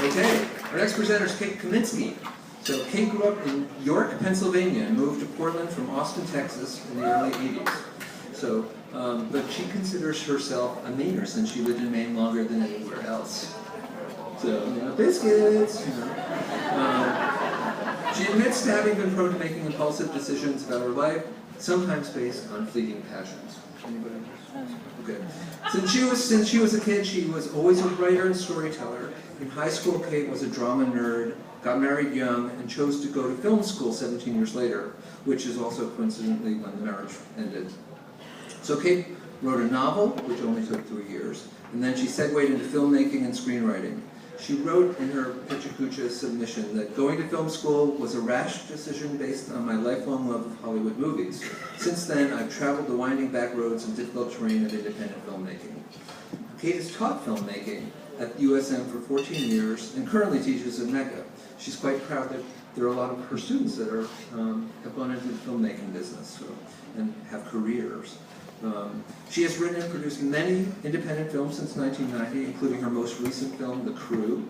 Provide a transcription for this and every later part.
Okay, our next presenter is Kate Kaminski. So Kate grew up in York, Pennsylvania, and moved to Portland from Austin, Texas in the early 80s. So, but she considers herself a Mainer since she lived in Maine longer than anywhere else. So, biscuits, she admits to having been prone to making impulsive decisions about her life, sometimes based on fleeting passions. Anybody? Okay. Since she was a kid, she was always a writer and storyteller. In high school, Kate was a drama nerd, got married young, and chose to go to film school 17 years later, which is also coincidentally when the marriage ended. So Kate wrote a novel, which only took 3 years, and then she segued into filmmaking and screenwriting. She wrote in her Pecha Kucha submission that going to film school was a rash decision based on my lifelong love of Hollywood movies. Since then, I've traveled the winding back roads and difficult terrain of independent filmmaking. Kate has taught filmmaking at USM for 14 years and currently teaches at Mecca. She's quite proud that there are a lot of her students that are, have gone into the filmmaking business and have careers. She has written and produced many independent films since 1990, including her most recent film, The Crew.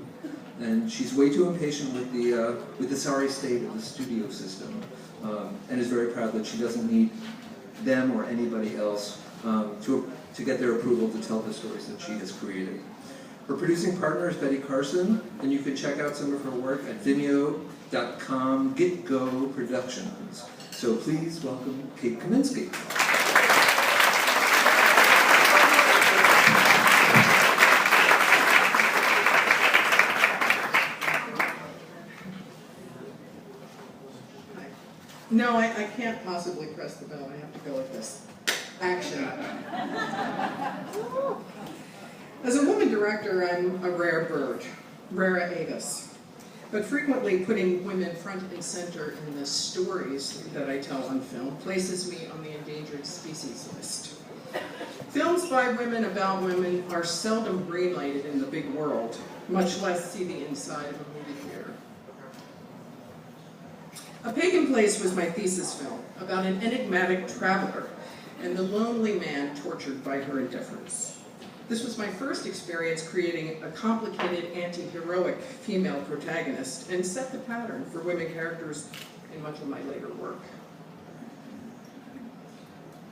And she's way too impatient with the sorry state of the studio system, and is very proud that she doesn't need them or anybody else to get their approval to tell the stories that she has created. Her producing partner is Betty Carson, and you can check out some of her work at vimeo.com, Get Go Productions. So please welcome Kate Kaminski. No, I can't possibly press the bell. I have to go with this. Action. As a woman director, I'm a rare bird, rara avis, but frequently putting women front and center in the stories that I tell on film places me on the endangered species list. Films by women about women are seldom greenlighted in the big world, much less see the inside of a movie theater. A Pagan Place was my thesis film about an enigmatic traveler and the lonely man tortured by her indifference. This was my first experience creating a complicated anti-heroic female protagonist and set the pattern for women characters in much of my later work.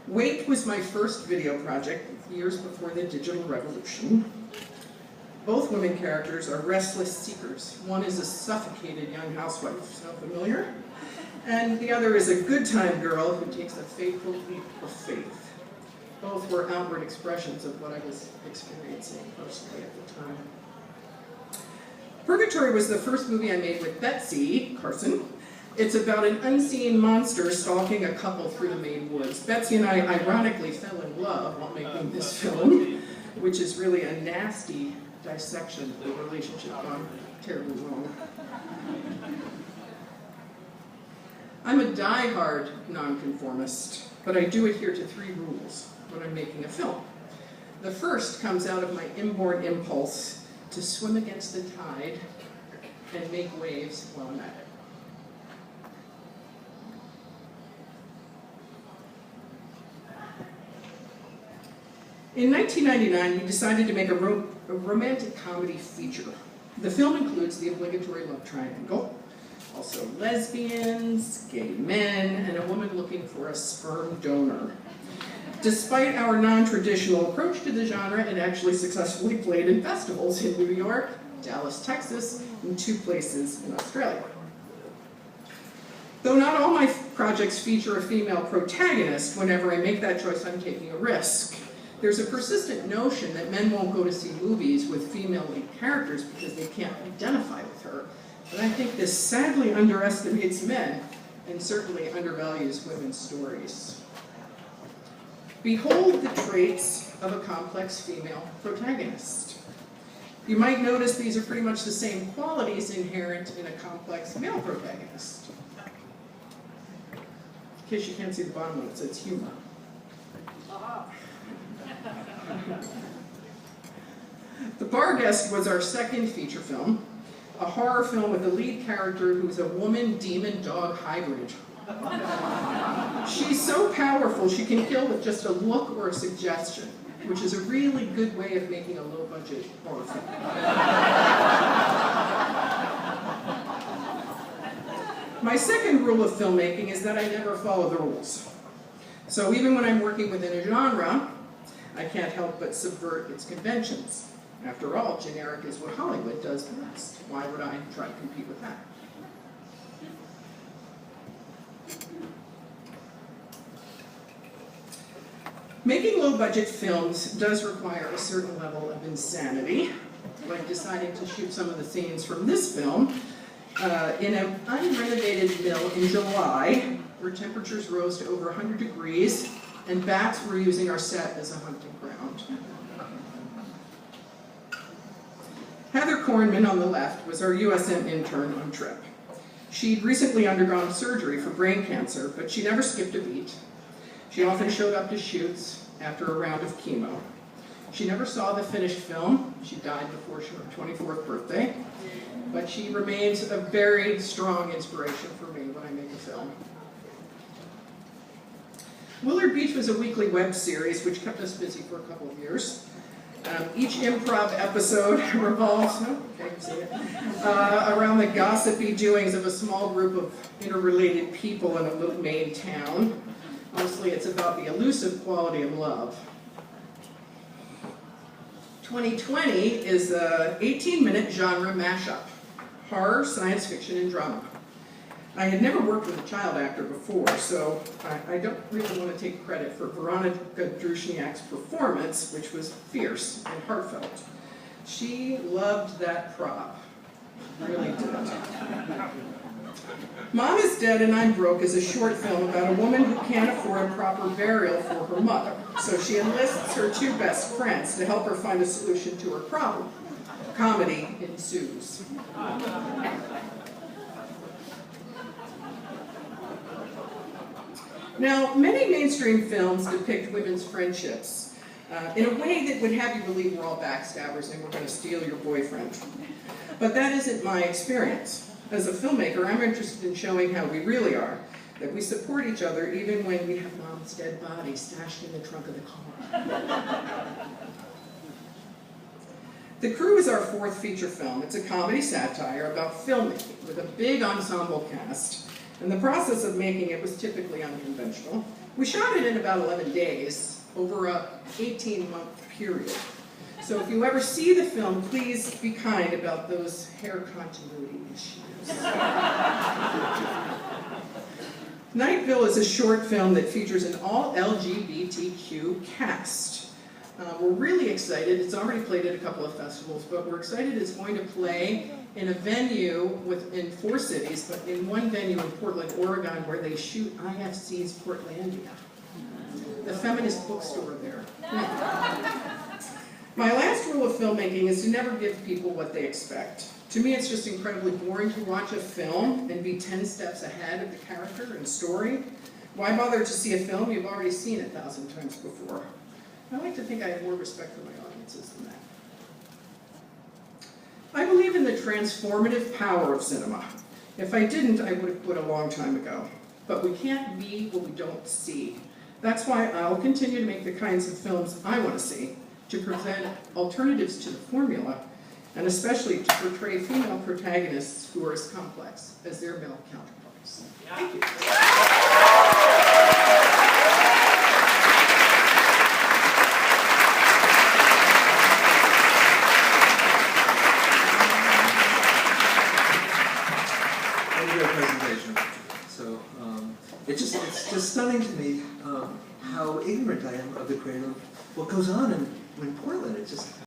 Wait was my first video project years before the digital revolution. Both women characters are restless seekers. One is a suffocated young housewife, sound familiar? And the other is a good time girl who takes a fateful leap of faith. Both were outward expressions of what I was experiencing personally at the time. Purgatory was the first movie I made with Betsy Carson. It's about an unseen monster stalking a couple through the Maine woods. Betsy and I ironically fell in love while making this film, which is really a nasty dissection of the relationship gone terribly wrong. I'm a die-hard nonconformist, but I do adhere to 3 rules when I'm making a film. The first comes out of my inborn impulse to swim against the tide and make waves while I'm at it. In 1999, we decided to make a romantic comedy feature. The film includes the obligatory love triangle, also lesbians, gay men, and a woman looking for a sperm donor. Despite our non-traditional approach to the genre, it actually successfully played in festivals in New York, Dallas, Texas, and 2 places in Australia. Though not all my projects feature a female protagonist, whenever I make that choice, I'm taking a risk. There's a persistent notion that men won't go to see movies with female lead characters because they can't identify with her. But I think this sadly underestimates men and certainly undervalues women's stories. Behold the traits of a complex female protagonist. You might notice these are pretty much the same qualities inherent in a complex male protagonist. In case you can't see the bottom of it, it says humor. The Bar Guest was our second feature film, a horror film with a lead character who's a woman demon dog hybrid. She's so powerful she can kill with just a look or a suggestion, which is a really good way of making a low-budget horror film. My second rule of filmmaking is that I never follow the rules. So even when I'm working within a genre, I can't help but subvert its conventions. After all, generic is what Hollywood does best. Why would I try to compete with that? Making low-budget films does require a certain level of insanity, like deciding to shoot some of the scenes from this film in an unrenovated mill in July, where temperatures rose to over 100 degrees, and bats were using our set as a hunting ground. Heather Kornman on the left was our USM intern on trip. She'd recently undergone surgery for brain cancer, but she never skipped a beat. She often showed up to shoots after a round of chemo. She never saw the finished film. She died before her 24th birthday, but she remains a very strong inspiration for me when I make a film. Willard Beach was a weekly web series which kept us busy for a couple of years. Each improv episode revolves around the gossipy doings of a small group of interrelated people in a little Maine town. Mostly it's about the elusive quality of love. 2020 is an 18-minute genre mashup, horror, science fiction, and drama. I had never worked with a child actor before, so I don't really want to take credit for Veronica Drushniak's performance, which was fierce and heartfelt. She loved that prop, really did. Mom is Dead and I'm Broke is a short film about a woman who can't afford a proper burial for her mother, so she enlists her two best friends to help her find a solution to her problem. Comedy ensues. Now, many mainstream films depict women's friendships in a way that would have you believe we're all backstabbers and we're going to steal your boyfriend. But that isn't my experience. As a filmmaker, I'm interested in showing how we really are, that we support each other even when we have Mom's dead body stashed in the trunk of the car. The Crew is our fourth feature film. It's a comedy satire about filmmaking with a big ensemble cast. And the process of making it was typically unconventional. We shot it in about 11 days over a 18-month period. So if you ever see the film, please be kind about those hair continuity issues. Nightville is a short film that features an all-LGBTQ cast. We're really excited. It's already played at a couple of festivals, but we're excited it's going to play in a venue in 4 cities, but in one venue in Portland, Oregon, where they shoot IFC's Portlandia, the feminist bookstore there. My last rule of filmmaking is to never give people what they expect. To me, it's just incredibly boring to watch a film and be 10 steps ahead of the character and story. Why bother to see a film you've already seen 1,000 times before? I like to think I have more respect for my audiences than that. I believe in the transformative power of cinema. If I didn't, I would have quit a long time ago. But we can't be what we don't see. That's why I'll continue to make the kinds of films I want to see, to present alternatives to the formula, and especially to portray female protagonists who are as complex as their male counterparts. Thank you. Presentation. So it's just stunning to me how ignorant I am of the creative what goes on in Portland. It just